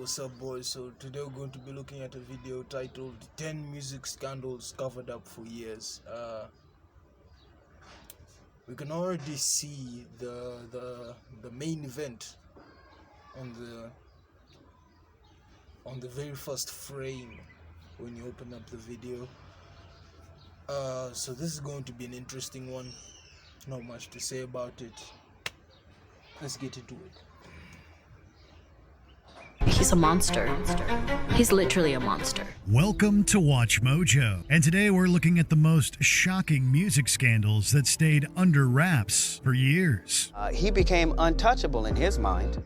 What's up, boys? So today we're going to be looking at a video titled 10 music scandals covered up for years. We can already see the main event on the very first frame when you open up the video. So this is going to be an interesting one. Not much to say about it. Let's get into it. He's a monster. He's literally a monster. Welcome to Watch Mojo, and today we're looking at the most shocking music scandals that stayed under wraps for years. He became untouchable in his mind.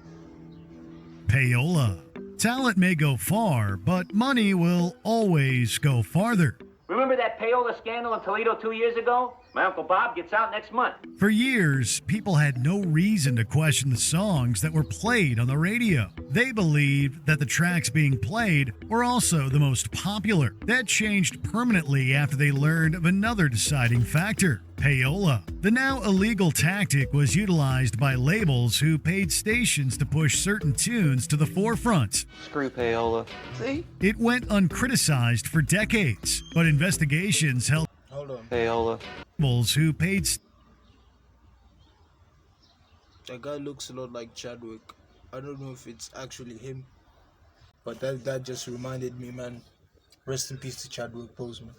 Payola. Talent may go far, but money will always go farther. Remember that payola scandal in Toledo 2 years ago? My Uncle Bob gets out next month. For years, people had no reason to question the songs that were played on the radio. They believed that the tracks being played were also the most popular. That changed permanently after they learned of another deciding factor: payola. The now illegal tactic was utilized by labels who paid stations to push certain tunes to the forefront. Screw payola. See? It went uncriticized for decades, but investigations held Payola. labels who paid That guy looks a lot like Chadwick. I don't know if it's actually him, but that just reminded me, man. Rest in peace to Chadwick Boseman.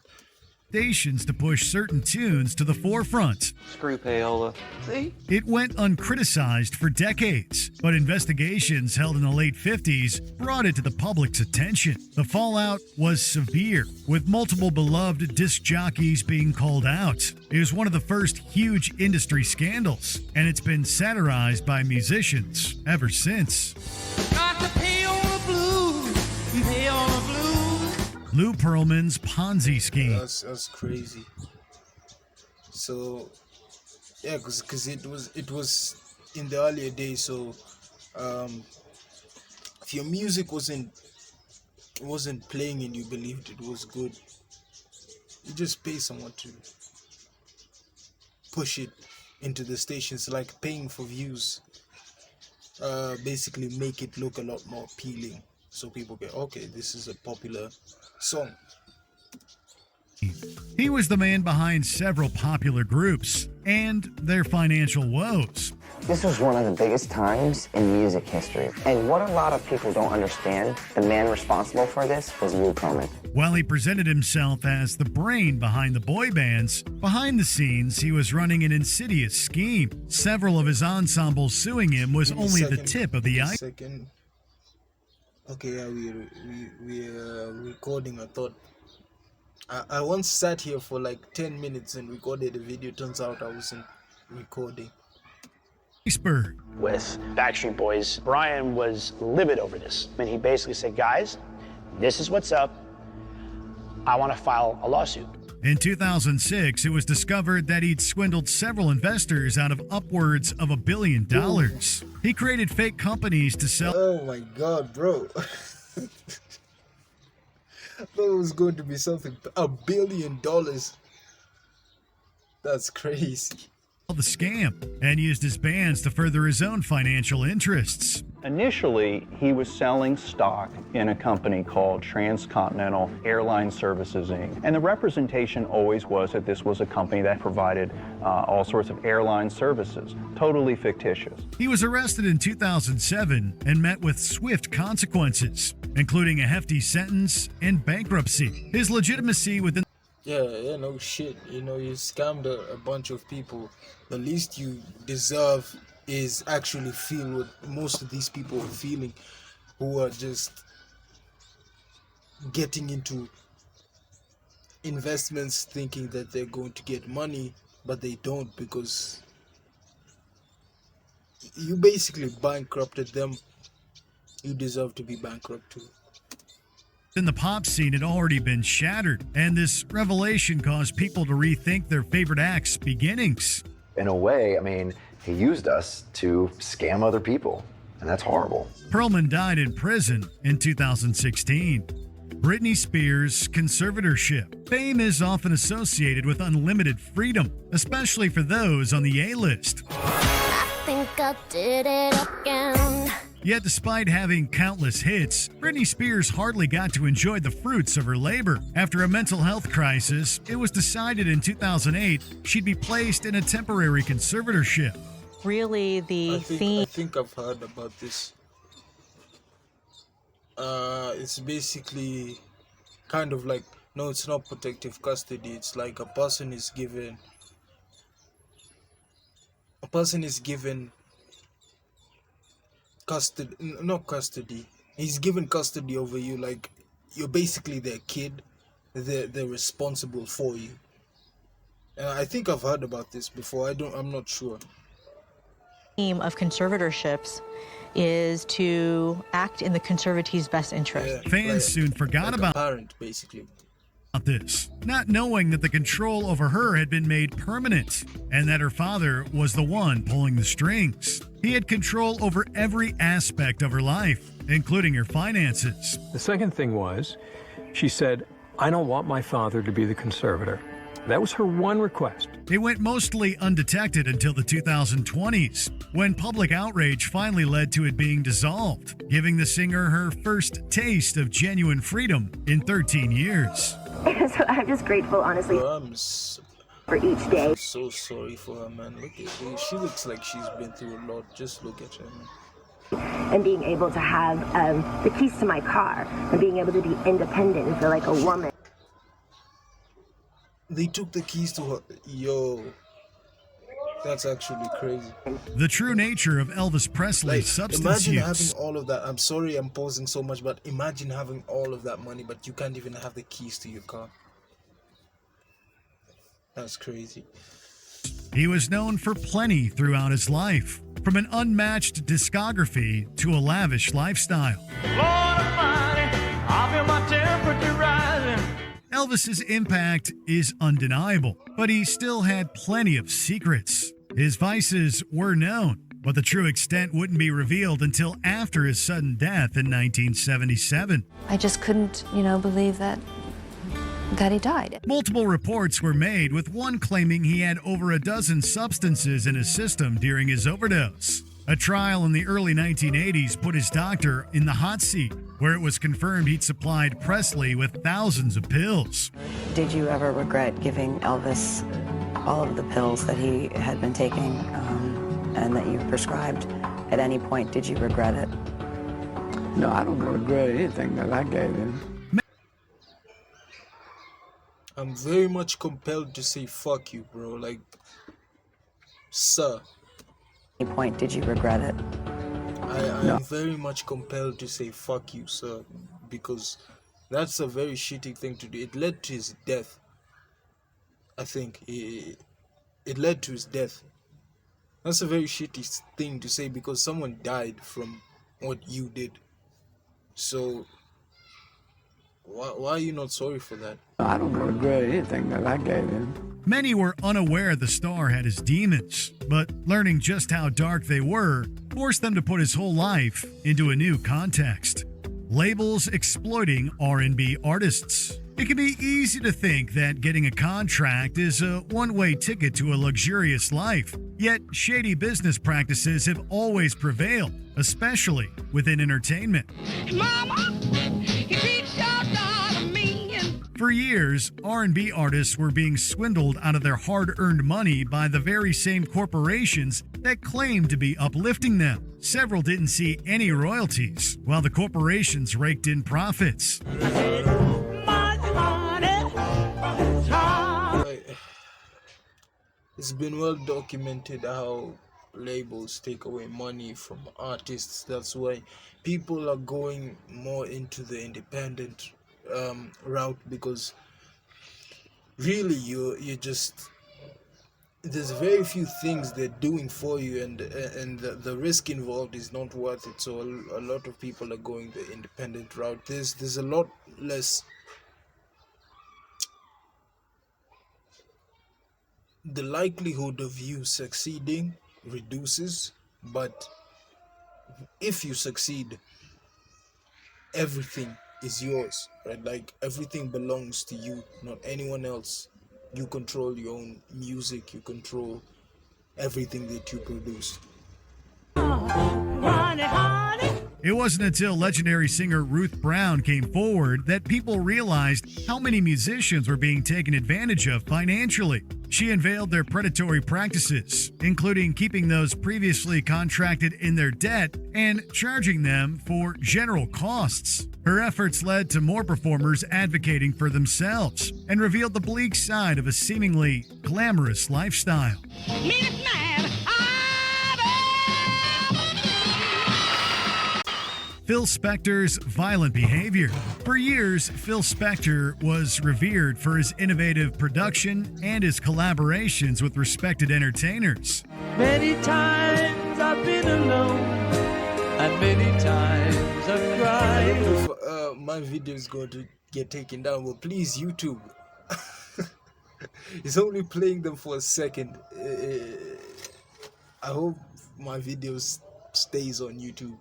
stations to push certain tunes to the forefront. Screw payola. See? It went uncriticized for decades, but investigations held in the late 50s brought it to the public's attention. The fallout was severe, with multiple beloved disc jockeys being called out. It was one of the first huge industry scandals, and it's been satirized by musicians ever since. Got the payola blues, payola blues. Lou Pearlman's Ponzi scheme. That's crazy. So yeah, because it was in the earlier days. So if your music wasn't playing and you believed it was good, you just pay someone to push it into the stations, like paying for views. Basically make it look a lot more appealing, so people get, okay, this is a popular song. He was the man behind several popular groups and their financial woes. This was one of the biggest times in music history. And what a lot of people don't understand, the man responsible for this was Lou Pearlman. While he presented himself as the brain behind the boy bands, behind the scenes he was running an insidious scheme. Several of his ensembles suing him was only the tip of the iceberg. Okay, yeah, we recording. I thought I once sat here for like 10 minutes and recorded a video. Turns out I wasn't recording. With Backstreet Boys, Brian was livid over this, and he basically said, guys, this is what's up. I want to file a lawsuit. In 2006, it was discovered that he'd swindled several investors out of upwards of $1 billion. He created fake companies to sell. Oh my god, bro. I thought it was going to be something. $1 billion. That's crazy. The scam, and used his bands to further his own financial interests. Initially, he was selling stock in a company called Transcontinental Airline Services, Inc. And the representation always was that this was a company that provided all sorts of airline services, totally fictitious. He was arrested in 2007 and met with swift consequences, including a hefty sentence and bankruptcy. His legitimacy within Yeah, no shit. You know, you scammed a bunch of people. The least you deserve is actually feel what most of these people are feeling, who are just getting into investments thinking that they're going to get money, but they don't, because you basically bankrupted them. You deserve to be bankrupt too. In the pop scene had already been shattered, and this revelation caused people to rethink their favorite acts' beginnings. In a way, I mean, he used us to scam other people, and that's horrible. Pearlman died in prison in 2016. Britney Spears' conservatorship. Fame is often associated with unlimited freedom, especially for those on the A-list. I think I did it again. Yet despite having countless hits, Britney Spears hardly got to enjoy the fruits of her labor. After a mental health crisis, it was decided in 2008 she'd be placed in a temporary conservatorship. Really, the theme. I think I've heard about this. It's basically kind of like, no, it's not protective custody. It's like a person is given custody, not custody. He's given custody over you. Like, you're basically their kid. They're responsible for you. I think I've heard about this before. I'm not sure. Theme of conservatorships is to act in the conservatee's best interest. Fans soon forgot about parent, basically. This, not knowing that the control over her had been made permanent and that her father was the one pulling the strings. He had control over every aspect of her life, including her finances. The second thing was, she said, I don't want my father to be the conservator. That was her one request. It went mostly undetected until the 2020s, when public outrage finally led to it being dissolved, giving the singer her first taste of genuine freedom in 13 years. So I'm just grateful, honestly, for each day. I'm so sorry for her, man. Look at her. She looks like she's been through a lot. Just look at her, man. And being able to have the keys to my car and being able to be independent and feel like a woman. They took the keys to her. Yo, that's actually crazy. The true nature of Elvis Presley's substance imagine use. having all of that. I'm sorry I'm pausing so much, but imagine having all of that money, but you can't even have the keys to your car. That's crazy. He was known for plenty throughout his life, from an unmatched discography to a lavish lifestyle. Lord Almighty, I feel my temperature rising. Elvis's impact is undeniable, but he still had plenty of secrets. His vices were known, but the true extent wouldn't be revealed until after his sudden death in 1977. I just couldn't, believe that he died. Multiple reports were made, with one claiming he had over a dozen substances in his system during his overdose. A trial in the early 1980s put his doctor in the hot seat, where it was confirmed he'd supplied Presley with thousands of pills. Did you ever regret giving Elvis all of the pills that he had been taking and that you prescribed? At any point, did you regret it? No, I don't regret anything that I gave him. I'm very much compelled to say fuck you, bro. Like, sir. At any point, did you regret it? I am very much compelled to say fuck you, sir, because that's a very shitty thing to do. It led to his death. I think it led to his death. That's a very shitty thing to say, because someone died from what you did. So why are you not sorry for that? I don't regret anything that I gave him. Many were unaware the star had his demons, but learning just how dark they were forced them to put his whole life into a new context. Labels exploiting R&B artists. It can be easy to think that getting a contract is a one-way ticket to a luxurious life. Yet, shady business practices have always prevailed, especially within entertainment. Mama, you beat your daughter mean. For years, R&B artists were being swindled out of their hard-earned money by the very same corporations that claimed to be uplifting them. Several didn't see any royalties, while the corporations raked in profits. It's been well documented how labels take away money from artists. That's why people are going more into the independent route, because really you just, there's very few things they're doing for you, and the risk involved is not worth it. So a lot of people are going the independent route. There's a lot less, the likelihood of you succeeding reduces, but if you succeed, everything is yours, right? Like, everything belongs to you, not anyone else. You control your own music, you control everything that you produce. Honey, honey. It wasn't until legendary singer Ruth Brown came forward that people realized how many musicians were being taken advantage of financially. She unveiled their predatory practices, including keeping those previously contracted in their debt and charging them for general costs. Her efforts led to more performers advocating for themselves and revealed the bleak side of a seemingly glamorous lifestyle. Phil Spector's violent behavior. For years, Phil Spector was revered for his innovative production and his collaborations with respected entertainers. Many times I've been alone, and many times I've cried. If my video is going to get taken down, well, please, YouTube. It's only playing them for a second. I hope my video stays on YouTube.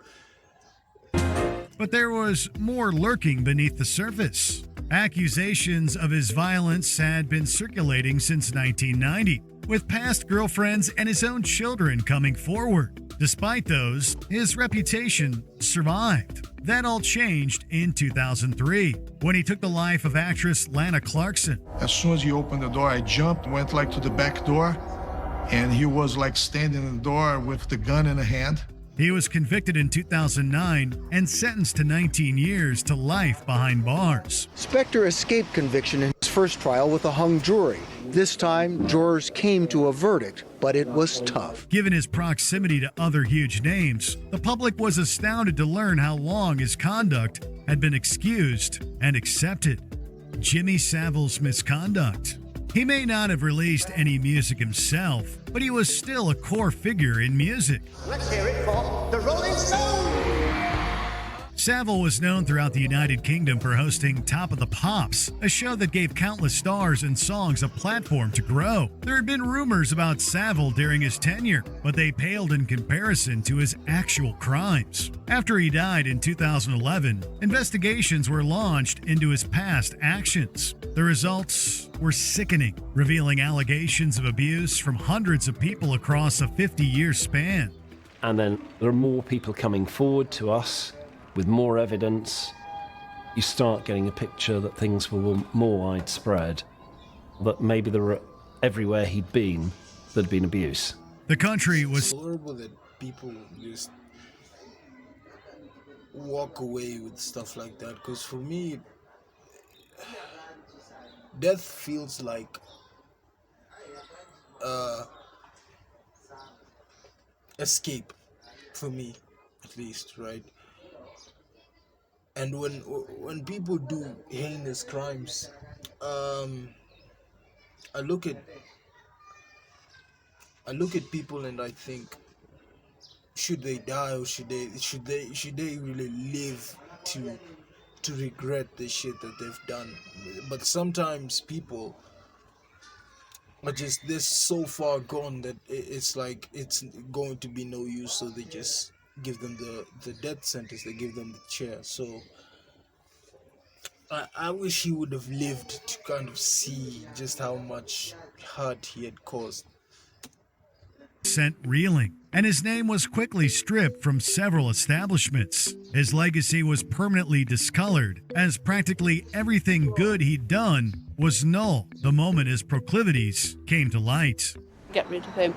But there was more lurking beneath the surface. Accusations of his violence had been circulating since 1990, with past girlfriends and his own children coming forward. Despite those, his reputation survived. That all changed in 2003, when he took the life of actress Lana Clarkson. As soon as he opened the door, I jumped, went like to the back door, and he was like standing in the door with the gun in the hand. He was convicted in 2009 and sentenced to 19 years to life behind bars. Spector escaped conviction in his first trial with a hung jury. This time, jurors came to a verdict, but it was tough. Given his proximity to other huge names, the public was astounded to learn how long his conduct had been excused and accepted. Jimmy Savile's misconduct. He may not have released any music himself, but he was still a core figure in music. Let's hear it for the Rolling Stones. Savile was known throughout the United Kingdom for hosting Top of the Pops, a show that gave countless stars and songs a platform to grow. There had been rumors about Savile during his tenure, but they paled in comparison to his actual crimes. After he died in 2011, investigations were launched into his past actions. The results were sickening, revealing allegations of abuse from hundreds of people across a 50-year span. And then there are more people coming forward to us with more evidence. You start getting a picture that things were more widespread, that maybe there were everywhere he'd been, there'd been abuse. The country was horrible that people just walk away with stuff like that, because for me, death feels like escape, for me at least, right? And when people do heinous crimes, I look at people and I think, should they die or should they really live to regret the shit that they've done? But sometimes people are just this so far gone that it's like it's going to be no use, so they just give them the death sentence, they give them the chair. So I wish he would have lived to kind of see just how much hurt he had caused. Sent reeling, and his name was quickly stripped from several establishments. His legacy was permanently discolored, as practically everything good he'd done was null the moment his proclivities came to light. Get rid of him.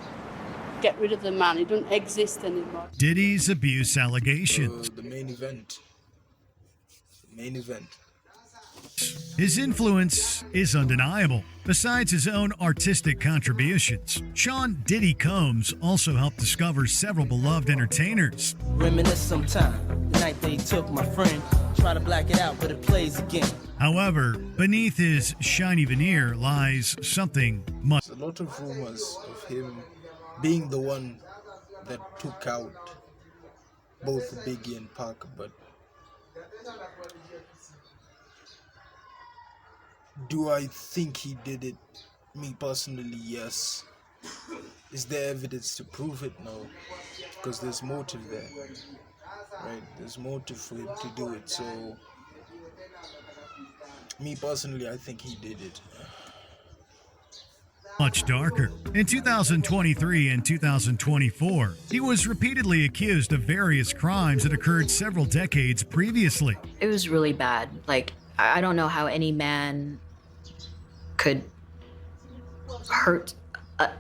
Get rid of the man. He doesn't exist anymore. Diddy's abuse allegations. The main event. His influence is undeniable. Besides his own artistic contributions, Sean Diddy Combs also helped discover several beloved entertainers. Reminisce sometime. The night they took my friend. Try to black it out, but it plays again. However, beneath his shiny veneer lies something much. There's a lot of rumors of him being the one that took out both Biggie and Pac, but do I think he did it? Me personally, yes. Is there evidence to prove it? No, because there's motive there, right? There's motive for him to do it. So, me personally, I think he did it. much darker. In 2023 and 2024, he was repeatedly accused of various crimes that occurred several decades previously. It was really bad. Like, I don't know how any man could hurt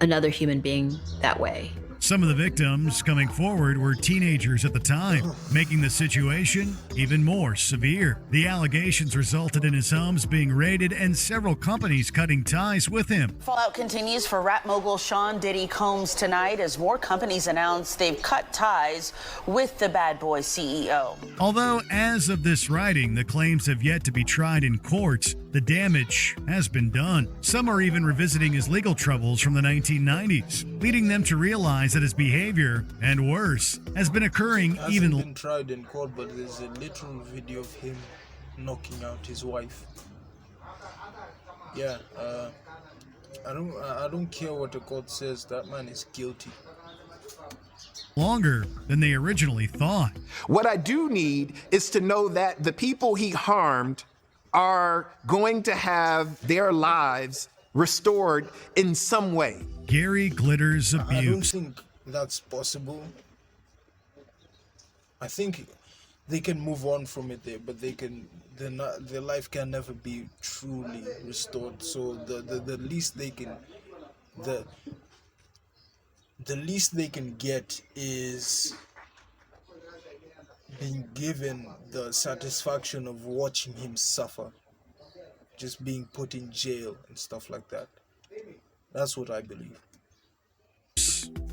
another human being that way. Some of the victims coming forward were teenagers at the time, making the situation even more severe. The allegations resulted in his homes being raided and several companies cutting ties with him. Fallout continues for rap mogul Sean Diddy Combs tonight as more companies announce they've cut ties with the Bad Boy CEO. Although, as of this writing, the claims have yet to be tried in courts, the damage has been done. Some are even revisiting his legal troubles from the 1990s, leading them to realize that his behavior, and worse, has been occurring even. Hasn't been tried in court, but there's a literal video of him knocking out his wife. Yeah, I don't care what the court says. That man is guilty. Longer than they originally thought. What I do need is to know that the people he harmed are going to have their lives restored in some way. Gary Glitter's abuse. I don't think that's possible. I think they can move on from it there, but their life can never be truly restored. So the least they can the least they can get is being given the satisfaction of watching him suffer, just being put in jail and stuff like that. That's what I believe.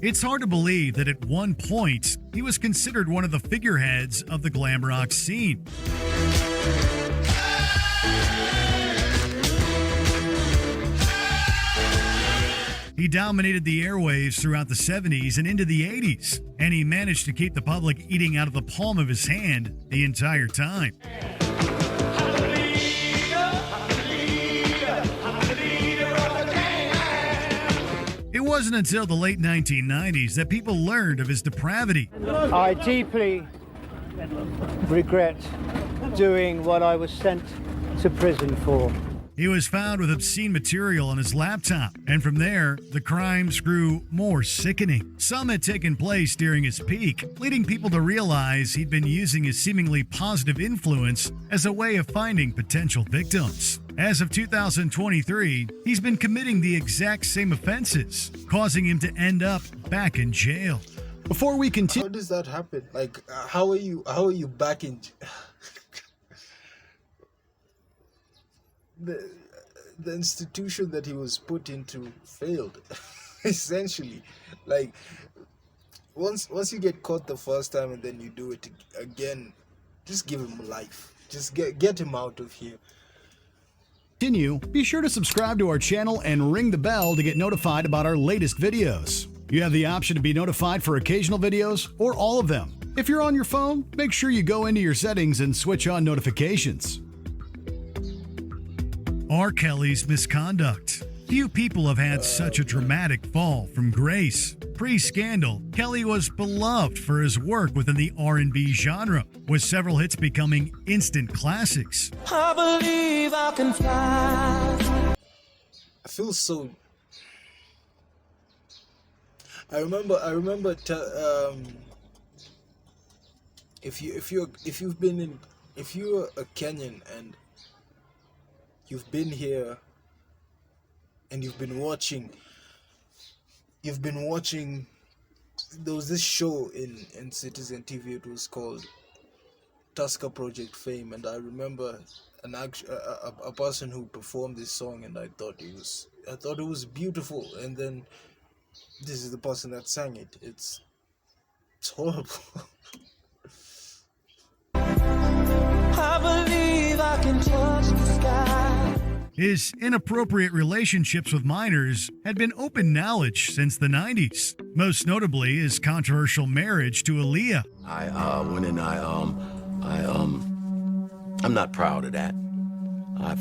It's hard to believe that at one point he was considered one of the figureheads of the glam rock scene. He dominated the airwaves throughout the 70s and into the 80s, and he managed to keep the public eating out of the palm of his hand the entire time. It wasn't until the late 1990s that people learned of his depravity. I deeply regret doing what I was sent to prison for. He was found with obscene material on his laptop, and from there, the crimes grew more sickening. Some had taken place during his peak, leading people to realize he'd been using his seemingly positive influence as a way of finding potential victims. As of 2023, he's been committing the exact same offenses, causing him to end up back in jail. Before we continue, how does that happen? Like, how are you back in? The institution that he was put into failed, essentially. Like, once you get caught the first time and then you do it again, just give him life. Just get him out of here. Be sure to subscribe to our channel and ring the bell to get notified about our latest videos. You have the option to be notified for occasional videos or all of them. If you're on your phone, make sure you go into your settings and switch on notifications. R. Kelly's misconduct. Few people have had such a dramatic fall from grace. Pre-scandal, Kelly was beloved for his work within the R&B genre, with several hits becoming instant classics. I believe I can fly. I feel so. I remember. If you're a Kenyan and you've been here and you've been watching, there was this show in Citizen TV. It was called Tusker Project Fame, and I remember a person who performed this song, and I thought it was beautiful, and then this is the person that sang it. It's horrible. I believe I can touch the sky. His inappropriate relationships with minors had been open knowledge since the 90s, most notably his controversial marriage to Aaliyah. I went and I'm not proud of that. I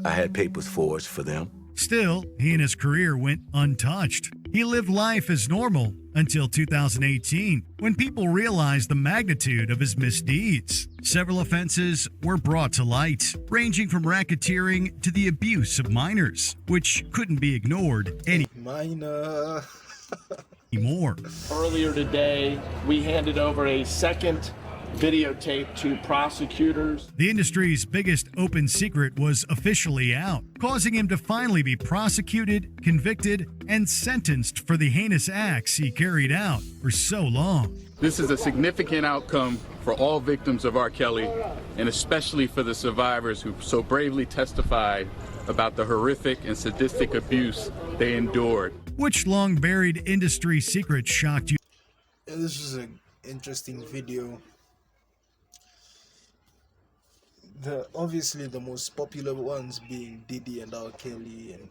had papers forged for them. Still, he and his career went untouched. He lived life as normal until 2018, when people realized the magnitude of his misdeeds. Several offenses were brought to light, ranging from racketeering to the abuse of minors, which couldn't be ignored Minor. anymore. Earlier today, we handed over a second videotape to prosecutors. The industry's biggest open secret was officially out, causing him to finally be prosecuted, convicted, and sentenced for the heinous acts he carried out for so long. This is a significant outcome for all victims of R. Kelly, and especially for the survivors who so bravely testified about the horrific and sadistic abuse they endured. Which long-buried industry secret shocked you? This is an interesting video. Obviously the most popular ones being Diddy and R. Kelly and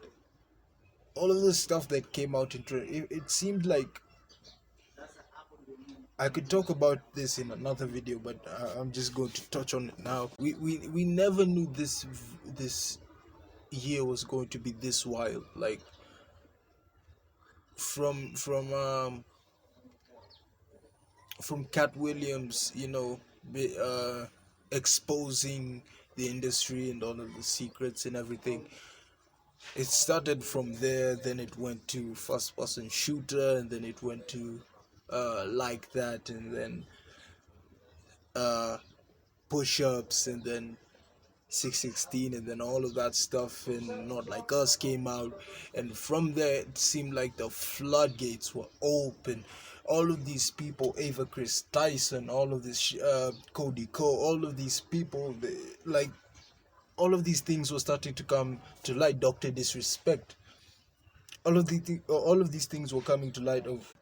all of the stuff that came out it seemed like I could talk about this in another video, but I'm just going to touch on it now. We never knew this year was going to be this wild. Like from Cat Williams, you know, exposing the industry and all of the secrets and everything. It started from there, then it went to first person shooter, and then it went to like that, and then push-ups, and then 616, and then all of that stuff, and Not Like Us came out, and from there it seemed like the floodgates were open. All of these people, Ava Chris Tyson, all of this Cody Ko, all of these people, all of these things were starting to come to light. Dr. Disrespect, all of these things were coming to light of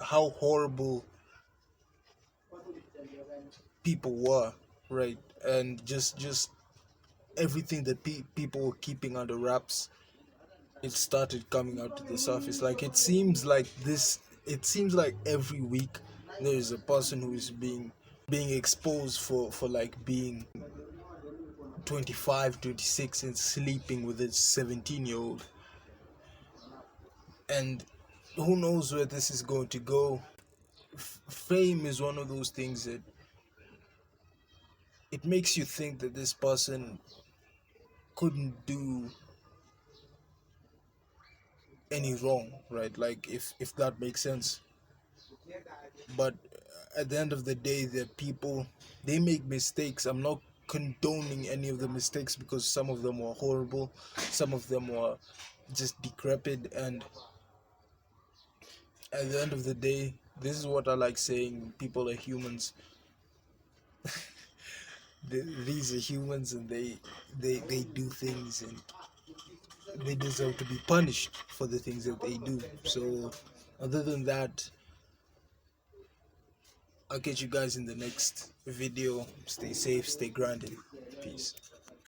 how horrible people were, right? And just everything that people were keeping under wraps, it started coming out to the surface. Like it seems like every week there is a person who is being exposed for like being 25, 26 and sleeping with a 17-year-old. And who knows where this is going to go. Fame is one of those things that it makes you think that this person couldn't do any wrong, right? Like if that makes sense. But at the end of the day, the people, they make mistakes. I'm not condoning any of the mistakes because some of them were horrible, some of them were just decrepit, and at the end of the day, this is what I like saying: people are humans. These are humans, and they do things, and they deserve to be punished for the things that they do. So other than that, I'll catch you guys in the next video. Stay safe, stay grounded. Peace.